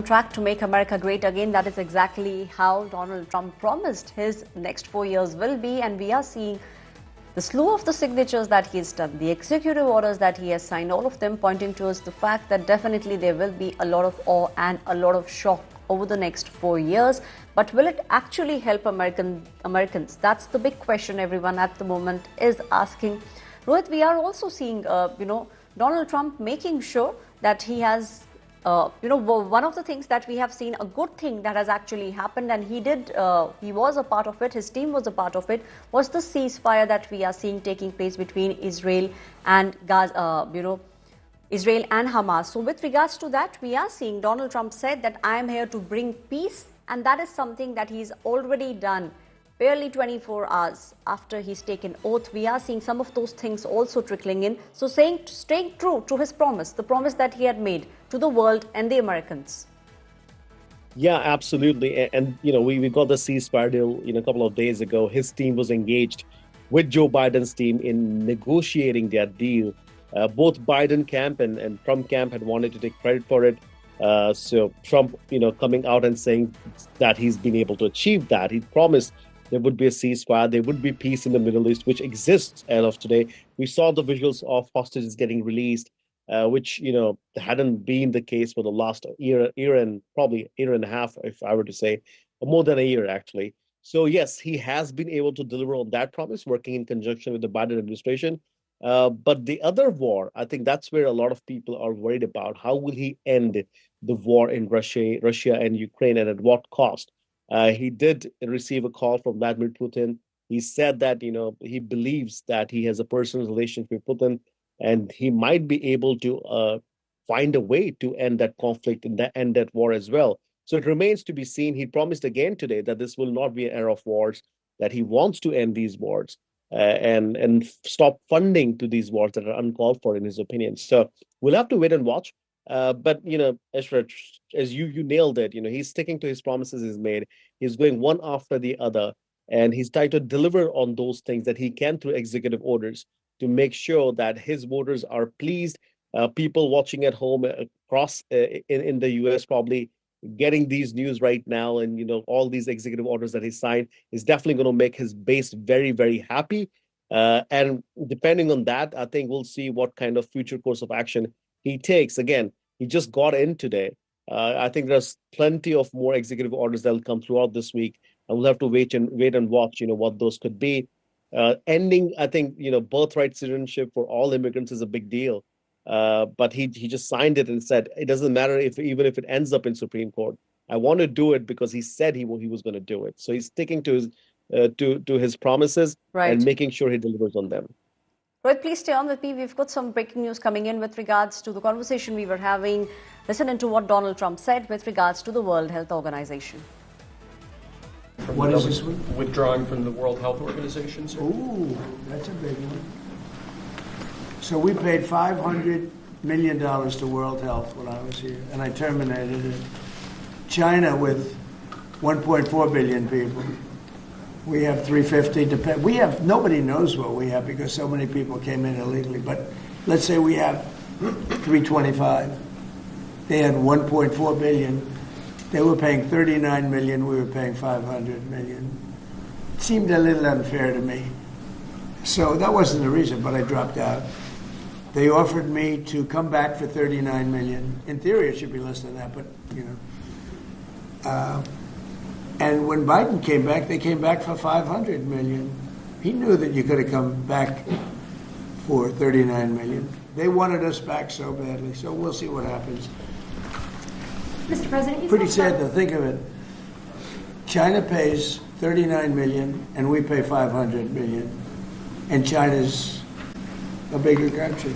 track to make America great again. That is exactly how Donald Trump promised his next 4 years will be. And we are seeing the slew of the signatures that he's done, the executive orders that he has signed, all of them pointing towards the fact that definitely there will be a lot of awe and a lot of shock over the next 4 years. But will it actually help Americans? That's the big question everyone at the moment is asking. Rohit, we are also seeing, Donald Trump making sure that he has, one of the things that we have seen, a good thing that has actually happened, and he was a part of it, his team was a part of it, was the ceasefire that we are seeing taking place between Israel and Gaza, Israel and Hamas. So with regards to that, we are seeing Donald Trump said that I am here to bring peace, and that is something that he's already done. Barely 24 hours after he's taken oath, we are seeing some of those things also trickling in. So staying true to his promise, the promise that he had made to the world and the Americans. Yeah, absolutely. And we got the ceasefire deal, a couple of days ago. His team was engaged with Joe Biden's team in negotiating that deal. Both Biden camp and Trump camp had wanted to take credit for it. So Trump, coming out and saying that he's been able to achieve that. He promised there would be a ceasefire, there would be peace in the Middle East, which exists as of today. We saw the visuals of hostages getting released, which, hadn't been the case for the last year and probably year and a half, if I were to say, more than a year, actually. So, yes, he has been able to deliver on that promise, working in conjunction with the Biden administration. But the other war, I think that's where a lot of people are worried about. How will he end the war in Russia and Ukraine, and at what cost? He did receive a call from Vladimir Putin. He said that, he believes that he has a personal relationship with Putin, and he might be able to find a way to end that conflict and end that war as well. So it remains to be seen. He promised again today that this will not be an era of wars, that he wants to end these wars and stop funding to these wars that are uncalled for, in his opinion. So we'll have to wait and watch. But Ashrat, as you nailed it, he's sticking to his promises he's made. He's going one after the other, and he's trying to deliver on those things that he can through executive orders to make sure that his voters are pleased. People watching at home across in the U.S. probably getting these news right now, and all these executive orders that he signed is definitely going to make his base very, very happy. And depending on that, I think we'll see what kind of future course of action he takes. Again, he just got in today. I think there's plenty of more executive orders that will come throughout this week, and we'll have to wait and watch, what those could be. Ending, I think, birthright citizenship for all immigrants is a big deal. But he just signed it and said it doesn't matter even if it ends up in Supreme Court. I want to do it because he said he was going to do it. So he's sticking to his promises, right, and making sure he delivers on them. Rohit, please stay on with me. We've got some breaking news coming in with regards to the conversation we were having. Listen into what Donald Trump said with regards to the World Health Organization. What is this one? Withdrawing from the World Health Organization, sir. Ooh, that's a big one. So we paid $500 million to World Health when I was here, and I terminated it. China, with 1.4 billion people, we have 350. Nobody knows what we have because so many people came in illegally. But let's say we have 325. They had 1.4 billion. They were paying 39 million. We were paying 500 million. It seemed a little unfair to me. So that wasn't the reason, but I dropped out. They offered me to come back for 39 million. In theory, it should be less than that, but and when Biden came back, they came back for 500 million. He knew that you could have come back for 39 million. They wanted us back so badly, so we'll see what happens. Mr. President, pretty sad to think of it. China pays 39 million, and we pay 500 million, and China's a bigger country.